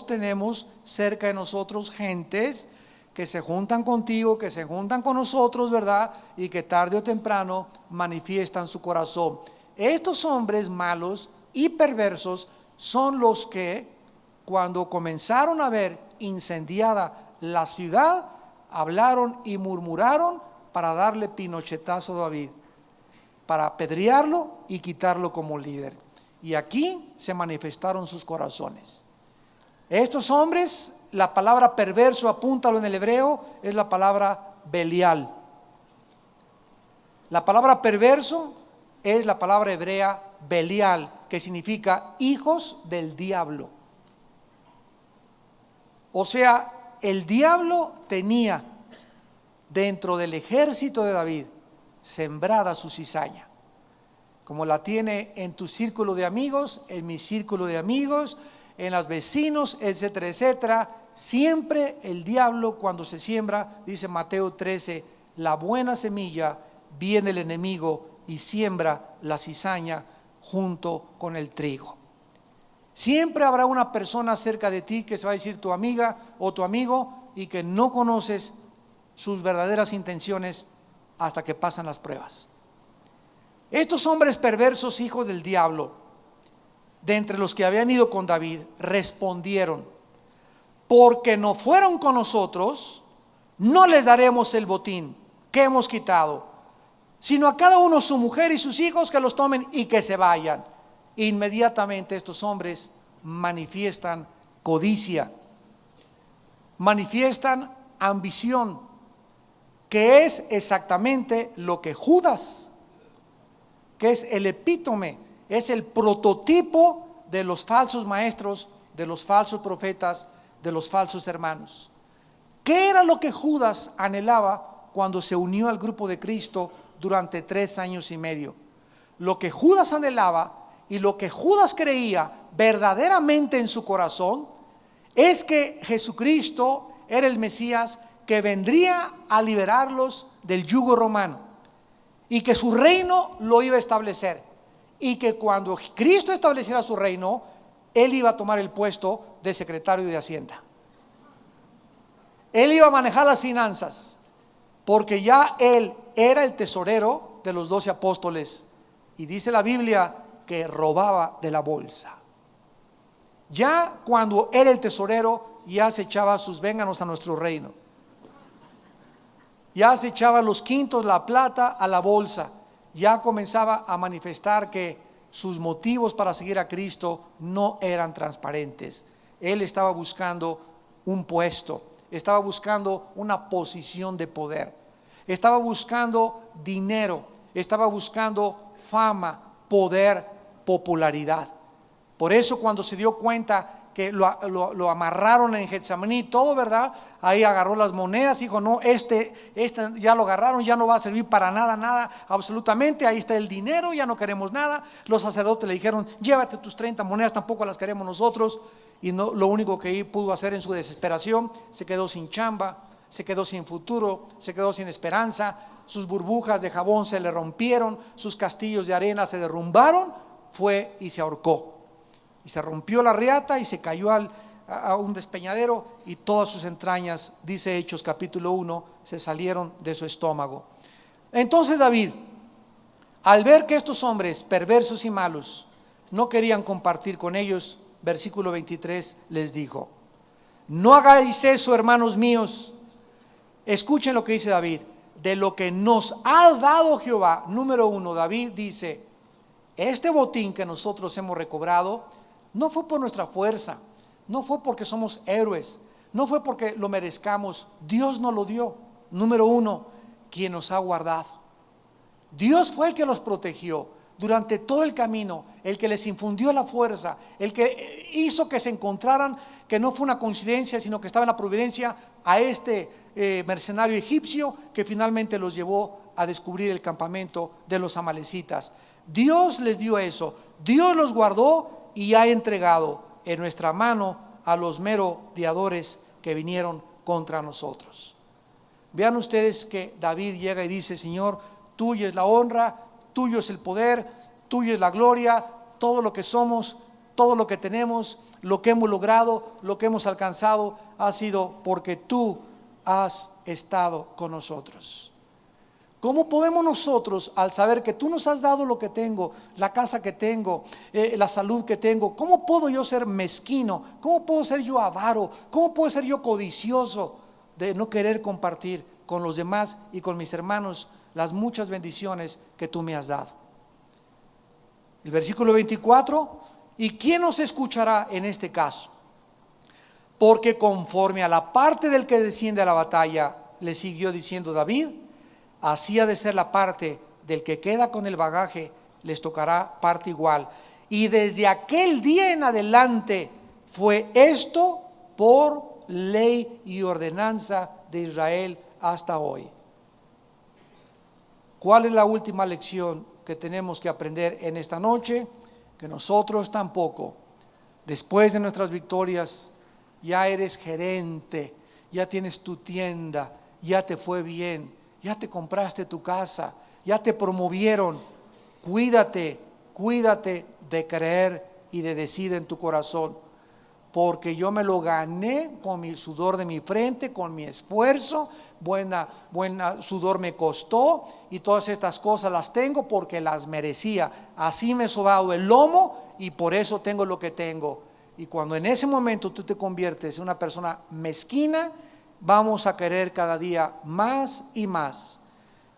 tenemos cerca de nosotros gentes que se juntan contigo, que se juntan con nosotros, ¿verdad? Y que tarde o temprano manifiestan su corazón. Estos hombres malos y perversos son los que, cuando comenzaron a ver incendiada la ciudad, hablaron y murmuraron para darle pinochetazo a David, para apedrearlo y quitarlo como líder. Y aquí se manifestaron sus corazones. Estos hombres, la palabra perverso, apúntalo en el hebreo, es la palabra Belial. La palabra perverso es la palabra hebrea Belial, que significa hijos del diablo. O sea, el diablo tenía dentro del ejército de David sembrada su cizaña, como la tiene en tu círculo de amigos, en mi círculo de amigos, en los vecinos, etcétera, etcétera. Siempre el diablo, cuando se siembra, dice Mateo 13, la buena semilla, viene el enemigo y siembra la cizaña junto con el trigo. Siempre habrá una persona cerca de ti que se va a decir tu amiga o tu amigo y que no conoces sus verdaderas intenciones hasta que pasan las pruebas. Estos hombres perversos, hijos del diablo, de entre los que habían ido con David, respondieron: porque no fueron con nosotros, no les daremos el botín que hemos quitado, sino a cada uno su mujer y sus hijos, que los tomen y que se vayan. Inmediatamente estos hombres manifiestan codicia, manifiestan ambición, que es exactamente lo que Judas, que es el epítome, es el prototipo de los falsos maestros, de los falsos profetas, de los falsos hermanos. ¿Qué era lo que Judas anhelaba cuando se unió al grupo de Cristo durante 3 años y medio? Lo que Judas anhelaba y lo que Judas creía verdaderamente en su corazón es que Jesucristo era el Mesías que vendría a liberarlos del yugo romano y que su reino lo iba a establecer, y que cuando Cristo estableciera su reino, él iba a tomar el puesto de secretario de Hacienda. Él iba a manejar las finanzas, porque ya él era el tesorero de los 12 apóstoles, y dice la Biblia que robaba de la bolsa. Ya cuando era el tesorero, ya se echaba sus vénganos a nuestro reino, ya se echaba los quintos, la plata a la bolsa, ya comenzaba a manifestar que sus motivos para seguir a Cristo no eran transparentes. Él estaba buscando un puesto, estaba buscando una posición de poder, estaba buscando dinero, estaba buscando fama, poder, popularidad. Por eso cuando se dio cuenta que lo amarraron en Getsemaní, todo, ¿verdad? Ahí agarró las monedas, dijo: no, este ya lo agarraron, ya no va a servir para nada, absolutamente. Ahí está el dinero, ya no queremos nada. Los sacerdotes le dijeron: llévate tus 30 monedas, tampoco las queremos nosotros. Y no, lo único que pudo hacer en su desesperación, se quedó sin chamba, se quedó sin futuro, se quedó sin esperanza. Sus burbujas de jabón se le rompieron, sus castillos de arena se derrumbaron, fue y se ahorcó. Y se rompió la riata y se cayó a un despeñadero, y todas sus entrañas, dice Hechos capítulo 1, se salieron de su estómago. Entonces David, al ver que estos hombres perversos y malos no querían compartir con ellos, versículo 23 les dijo: no hagáis eso, hermanos míos. Escuchen lo que dice David: de lo que nos ha dado Jehová. Número 1, David dice: este botín que nosotros hemos recobrado no fue por nuestra fuerza, no fue porque somos héroes, no fue porque lo merezcamos. Dios nos lo dio. Número 1, quien nos ha guardado. Dios fue el que los protegió durante todo el camino, el que les infundió la fuerza, el que hizo que se encontraran, que no fue una coincidencia, sino que estaba en la providencia, a este mercenario egipcio que finalmente los llevó a descubrir el campamento de los amalecitas. Dios les dio eso, Dios los guardó y ha entregado en nuestra mano a los merodeadores que vinieron contra nosotros. Vean ustedes que David llega y dice: Señor, tuya es la honra, tuyo es el poder, tuyo es la gloria, todo lo que somos, todo lo que tenemos, lo que hemos logrado, lo que hemos alcanzado, ha sido porque tú has estado con nosotros. ¿Cómo podemos nosotros, al saber que tú nos has dado lo que tengo, la casa que tengo, la salud que tengo, cómo puedo yo ser mezquino? ¿Cómo puedo ser yo avaro? ¿Cómo puedo ser yo codicioso de no querer compartir con los demás y con mis hermanos las muchas bendiciones que tú me has dado? El versículo 24: ¿y quién nos escuchará en este caso? Porque conforme a la parte del que desciende a la batalla, le siguió diciendo David, así ha de ser la parte del que queda con el bagaje les tocará parte igual. Y desde aquel día en adelante fue esto por ley y ordenanza de Israel hasta hoy. ¿Cuál es la última lección que tenemos que aprender en esta noche? Que nosotros tampoco, después de nuestras victorias, ya eres gerente, ya tienes tu tienda, ya te fue bien, ya te compraste tu casa, ya te promovieron. Cuídate de creer y de decir en tu corazón, porque yo me lo gané con mi sudor de mi frente, con mi esfuerzo, buena sudor me costó, y todas estas cosas las tengo porque las merecía. Así me he sobado el lomo y por eso tengo lo que tengo. Y cuando en ese momento tú te conviertes en una persona mezquina, vamos a querer cada día más y más.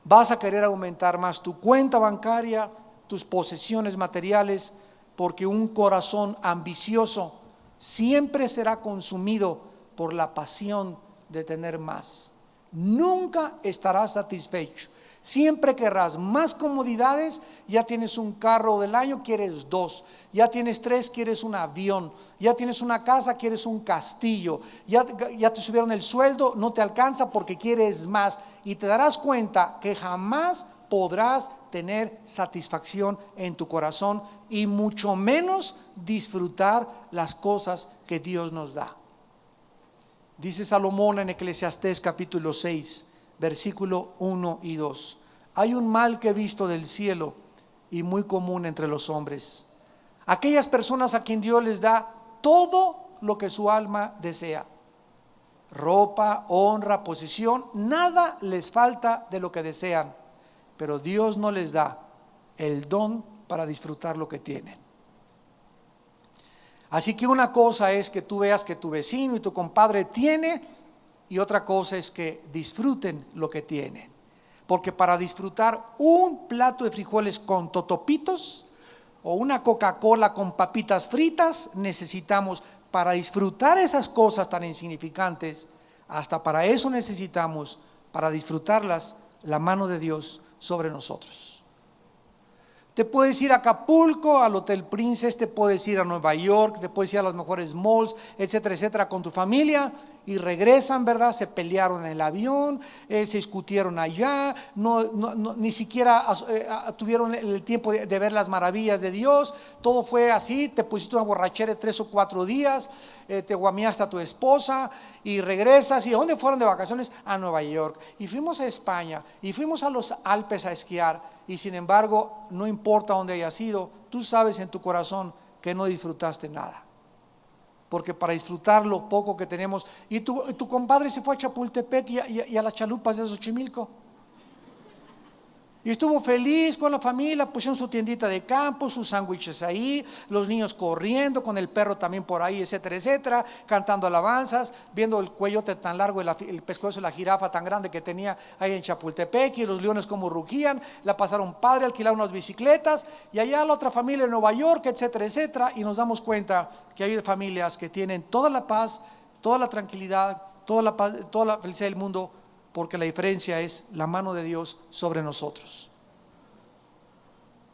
Vas a querer aumentar más tu cuenta bancaria, tus posesiones materiales, porque un corazón ambicioso siempre será consumido por la pasión de tener más. Nunca estarás satisfecho. Siempre querrás más comodidades. Ya tienes un carro del año, quieres 2. Ya tienes 3, quieres un avión. Ya tienes una casa, quieres un castillo. Ya te subieron el sueldo, no te alcanza porque quieres más. Y te darás cuenta que jamás podrás tener satisfacción en tu corazón y mucho menos disfrutar las cosas que Dios nos da. Dice Salomón en Eclesiastés capítulo 6, versículo 1 y 2. Hay un mal que he visto del cielo y muy común entre los hombres. Aquellas personas a quien Dios les da todo lo que su alma desea. Ropa, honra, posesión, nada les falta de lo que desean. Pero Dios no les da el don para disfrutar lo que tienen. Así que una cosa es que tú veas que tu vecino y tu compadre tiene, y otra cosa es que disfruten lo que tienen. Porque para disfrutar un plato de frijoles con totopitos o una Coca-Cola con papitas fritas, necesitamos, para disfrutar esas cosas tan insignificantes, hasta para eso necesitamos, para disfrutarlas, la mano de Dios sobre nosotros. Te puedes ir a Acapulco, al Hotel Princess, te puedes ir a Nueva York, te puedes ir a los mejores malls, etcétera, etcétera, con tu familia, y regresan, ¿verdad? Se pelearon en el avión, se discutieron allá, ni siquiera tuvieron el tiempo de ver las maravillas de Dios. Todo fue así, te pusiste una borrachera de 3 o 4 días, te guameaste a tu esposa y regresas. ¿Y a dónde fueron de vacaciones? A Nueva York, y fuimos a España, y fuimos a los Alpes a esquiar. Y sin embargo, no importa dónde hayas ido, tú sabes en tu corazón que no disfrutaste nada. Porque para disfrutar lo poco que tenemos, y tu compadre se fue a Chapultepec y a las chalupas de Xochimilco. Y estuvo feliz con la familia, pusieron su tiendita de campo, sus sándwiches ahí, los niños corriendo, con el perro también por ahí, etcétera, etcétera, cantando alabanzas, viendo el cuellote tan largo, el pescuezo de la jirafa tan grande que tenía ahí en Chapultepec, y los leones como rugían. La pasaron padre, alquilaron unas bicicletas, y allá la otra familia en Nueva York, etcétera, etcétera. Y nos damos cuenta que hay familias que tienen toda la paz, toda la tranquilidad, toda la felicidad del mundo, porque la diferencia es la mano de Dios sobre nosotros.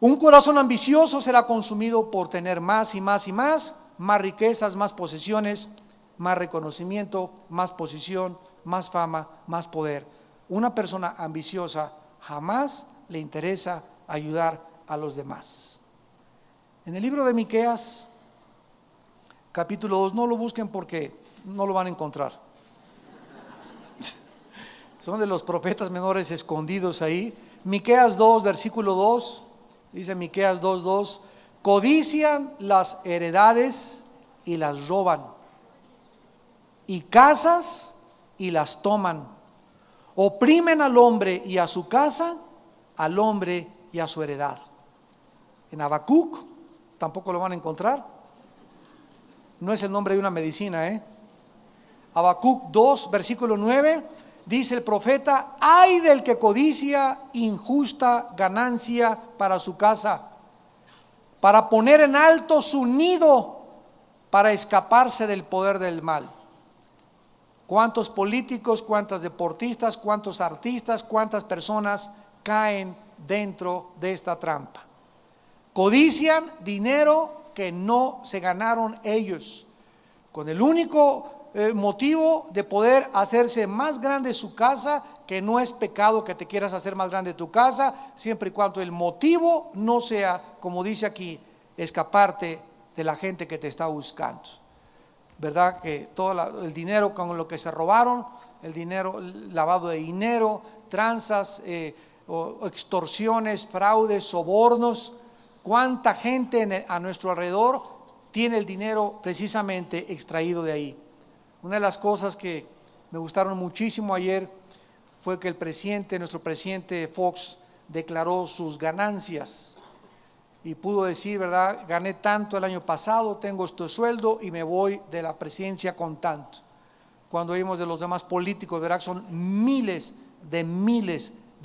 Un corazón ambicioso será consumido por tener más y más y más riquezas, más posesiones, más reconocimiento, más posición, más fama, más poder. Una persona ambiciosa jamás le interesa ayudar a los demás. En el libro de Miqueas, capítulo 2, no lo busquen porque no lo van a encontrar. Son de los profetas menores escondidos ahí. Miqueas 2, versículo 2, dice Miqueas 2:2, codician las heredades y las roban, y casas y las toman, oprimen al hombre y a su casa, al hombre y a su heredad. En Habacuc tampoco lo van a encontrar. No es el nombre de una medicina, Habacuc 2, versículo 9, dice el profeta: ay del que codicia injusta ganancia para su casa, para poner en alto su nido, para escaparse del poder del mal. ¿Cuántos políticos, cuántos deportistas, cuántos artistas, cuántas personas caen dentro de esta trampa. Codician dinero que no se ganaron ellos, con el único motivo de poder hacerse más grande su casa, que no es pecado que te quieras hacer más grande tu casa, siempre y cuando el motivo no sea, como dice aquí, escaparte de la gente que te está buscando. ¿Verdad? Que todo el dinero con lo que se robaron, el dinero, lavado de dinero, tranzas, o extorsiones, fraudes, sobornos. ¿Cuánta gente a nuestro alrededor tiene el dinero precisamente extraído de ahí? Una de las cosas que me gustaron muchísimo ayer fue que nuestro presidente Fox, declaró sus ganancias y pudo decir, ¿verdad? Gané tanto el año pasado, tengo este sueldo y me voy de la presidencia con tanto. Cuando oímos de los demás políticos, ¿verdad? Son miles de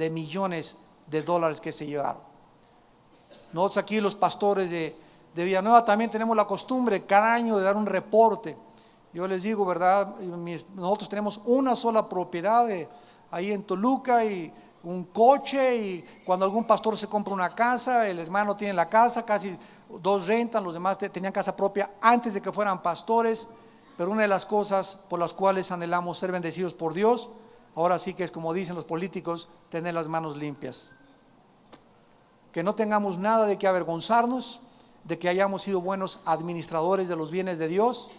millones de dólares que se llevaron. Nosotros aquí los pastores de Villanueva también tenemos la costumbre cada año de dar un reporte. Yo les digo, ¿verdad? Nosotros tenemos una sola propiedad ahí en Toluca y un coche, y cuando algún pastor se compra una casa, el hermano tiene la casa, casi 2 rentan, los demás tenían casa propia antes de que fueran pastores. Pero una de las cosas por las cuales anhelamos ser bendecidos por Dios, ahora sí que es como dicen los políticos, tener las manos limpias. Que no tengamos nada de qué avergonzarnos, de que hayamos sido buenos administradores de los bienes de Dios.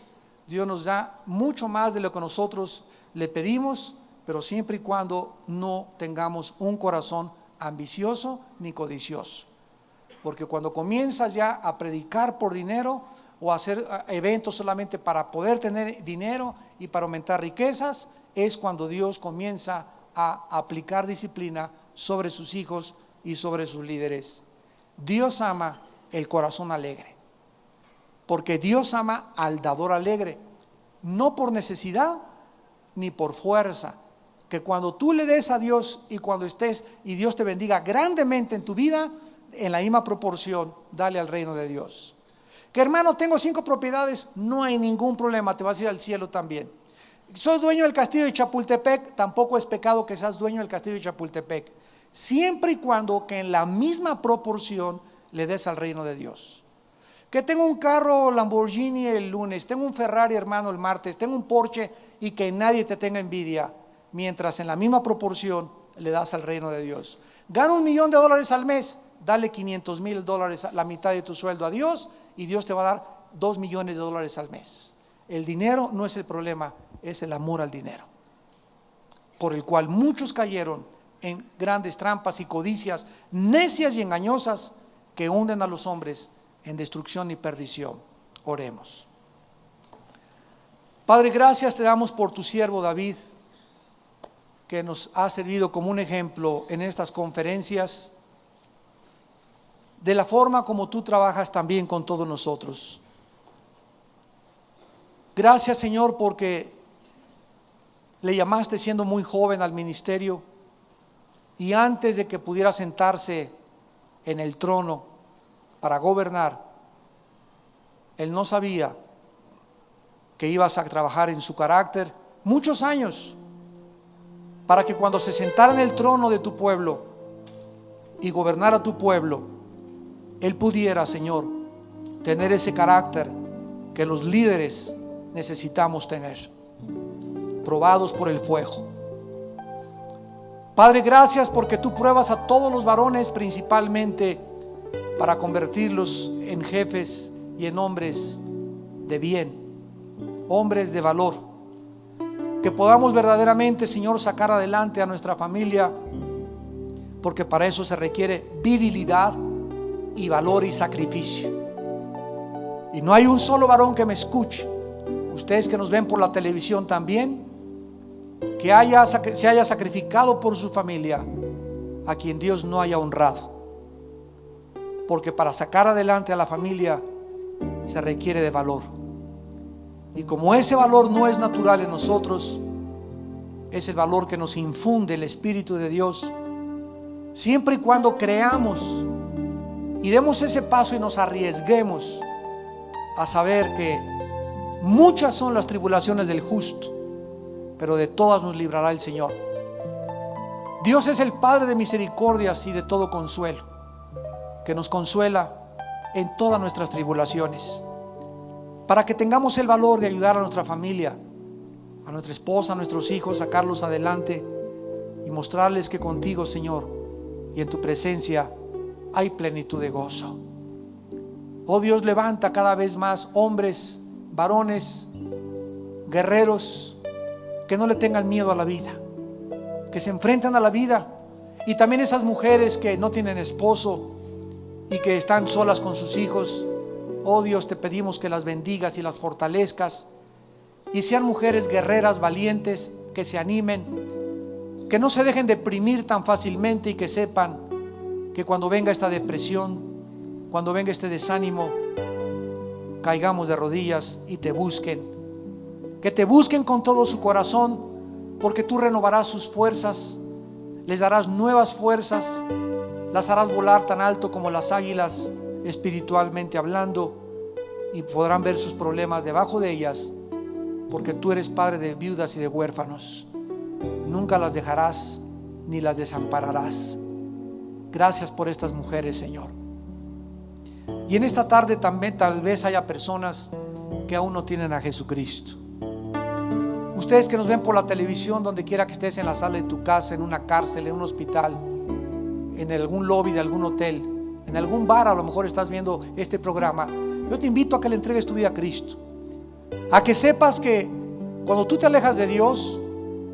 Dios nos da mucho más de lo que nosotros le pedimos, pero siempre y cuando no tengamos un corazón ambicioso ni codicioso. Porque cuando comienzas ya a predicar por dinero o a hacer eventos solamente para poder tener dinero y para aumentar riquezas, es cuando Dios comienza a aplicar disciplina sobre sus hijos y sobre sus líderes. Dios ama el corazón alegre, porque Dios ama al dador alegre, no por necesidad ni por fuerza. Que cuando tú le des a Dios y cuando estés y Dios te bendiga grandemente en tu vida, en la misma proporción, dale al reino de Dios. Que hermano, tengo 5 propiedades, no hay ningún problema, te vas a ir al cielo también. Soy dueño del castillo de Chapultepec, tampoco es pecado que seas dueño del castillo de Chapultepec, siempre y cuando que en la misma proporción le des al reino de Dios. Que tengo un carro Lamborghini el lunes, tengo un Ferrari hermano el martes, tengo un Porsche, y que nadie te tenga envidia, mientras en la misma proporción le das al reino de Dios. Gana $1,000,000 al mes, dale $500,000, la mitad de tu sueldo a Dios, y Dios te va a dar $2,000,000 al mes. El dinero no es el problema, es el amor al dinero, por el cual muchos cayeron en grandes trampas y codicias necias y engañosas que hunden a los hombres en destrucción y perdición. Oremos. Padre, gracias te damos por tu siervo David, que nos ha servido como un ejemplo en estas conferencias, de la forma como tú trabajas también con todos nosotros. Gracias, Señor, porque le llamaste siendo muy joven al ministerio, y antes de que pudiera sentarse en el trono para gobernar, él no sabía que ibas a trabajar en su carácter muchos años, para que cuando se sentara en el trono de tu pueblo y gobernara tu pueblo, él pudiera, Señor, tener ese carácter que los líderes necesitamos tener, probados por el fuego. Padre, gracias porque tú pruebas a todos los varones principalmente para convertirlos en jefes y en hombres de bien, hombres de valor, que podamos verdaderamente, Señor, sacar adelante a nuestra familia, porque para eso se requiere virilidad y valor y sacrificio. Y no hay un solo varón que me escuche, ustedes que nos ven por la televisión también, que se haya sacrificado por su familia, a quien Dios no haya honrado, porque para sacar adelante a la familia se requiere de valor. Y como ese valor no es natural en nosotros, es el valor que nos infunde el Espíritu de Dios, siempre y cuando creamos y demos ese paso y nos arriesguemos a saber que muchas son las tribulaciones del justo, pero de todas nos librará el Señor. Dios es el Padre de misericordias y de todo consuelo, que nos consuela en todas nuestras tribulaciones, para que tengamos el valor de ayudar a nuestra familia, a nuestra esposa, a nuestros hijos, sacarlos adelante y mostrarles que contigo, Señor, y en tu presencia hay plenitud de gozo. Oh Dios, levanta cada vez más hombres, varones, guerreros, que no le tengan miedo a la vida, que se enfrentan a la vida, y también esas mujeres que no tienen esposo y que están solas con sus hijos. Oh Dios, te pedimos que las bendigas y las fortalezcas, y sean mujeres guerreras, valientes, que se animen, que no se dejen deprimir tan fácilmente, y que sepan que cuando venga esta depresión, cuando venga este desánimo, caigamos de rodillas y te busquen, que te busquen con todo su corazón, porque tú renovarás sus fuerzas, les darás nuevas fuerzas, las harás volar tan alto como las águilas, espiritualmente hablando, y podrán ver sus problemas debajo de ellas, porque tú eres Padre de viudas y de huérfanos. Nunca las dejarás ni las desampararás. Gracias por estas mujeres, Señor. Y en esta tarde también tal vez haya personas que aún no tienen a Jesucristo. Ustedes que nos ven por la televisión, donde quiera que estés, en la sala de tu casa, en una cárcel, en un hospital, en algún lobby de algún hotel, en algún bar, a lo mejor estás viendo este programa. Yo te invito a que le entregues tu vida a Cristo, a que sepas que cuando tú te alejas de Dios,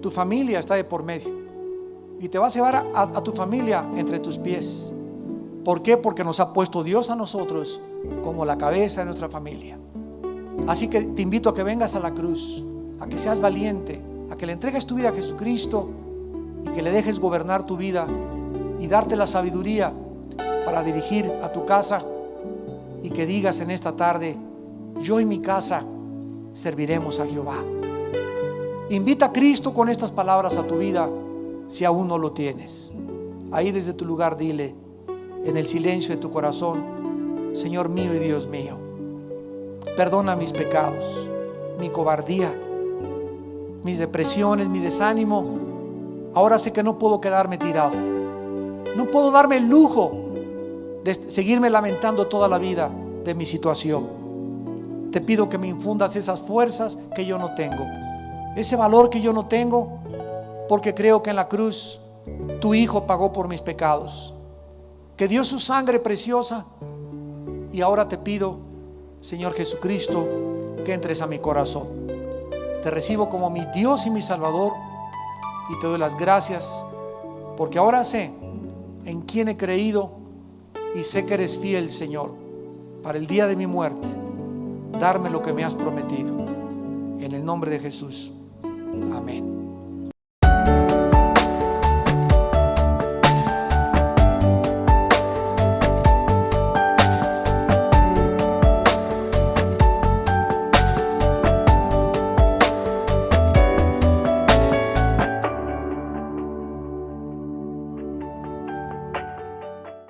tu familia está de por medio, y te vas a llevar a tu familia entre tus pies. ¿Por qué? Porque nos ha puesto Dios a nosotros como la cabeza de nuestra familia. Así que te invito a que vengas a la cruz, a que seas valiente, a que le entregues tu vida a Jesucristo y que le dejes gobernar tu vida y darte la sabiduría para dirigir a tu casa, y que digas en esta tarde: yo y mi casa serviremos a Jehová. Invita a Cristo con estas palabras a tu vida, si aún no lo tienes. Ahí desde tu lugar dile, en el silencio de tu corazón: Señor mío y Dios mío, perdona mis pecados, mi cobardía, mis depresiones, mi desánimo. Ahora sé que no puedo quedarme tirado, no puedo darme el lujo de seguirme lamentando toda la vida de mi situación. Te pido que me infundas esas fuerzas que yo no tengo, ese valor que yo no tengo, porque creo que en la cruz tu Hijo pagó por mis pecados, que dio su sangre preciosa. Y ahora te pido, Señor Jesucristo, que entres a mi corazón. Te recibo como mi Dios y mi Salvador, y te doy las gracias, porque ahora sé en quién he creído, y sé que eres fiel, Señor, para el día de mi muerte darme lo que me has prometido. En el nombre de Jesús, amén.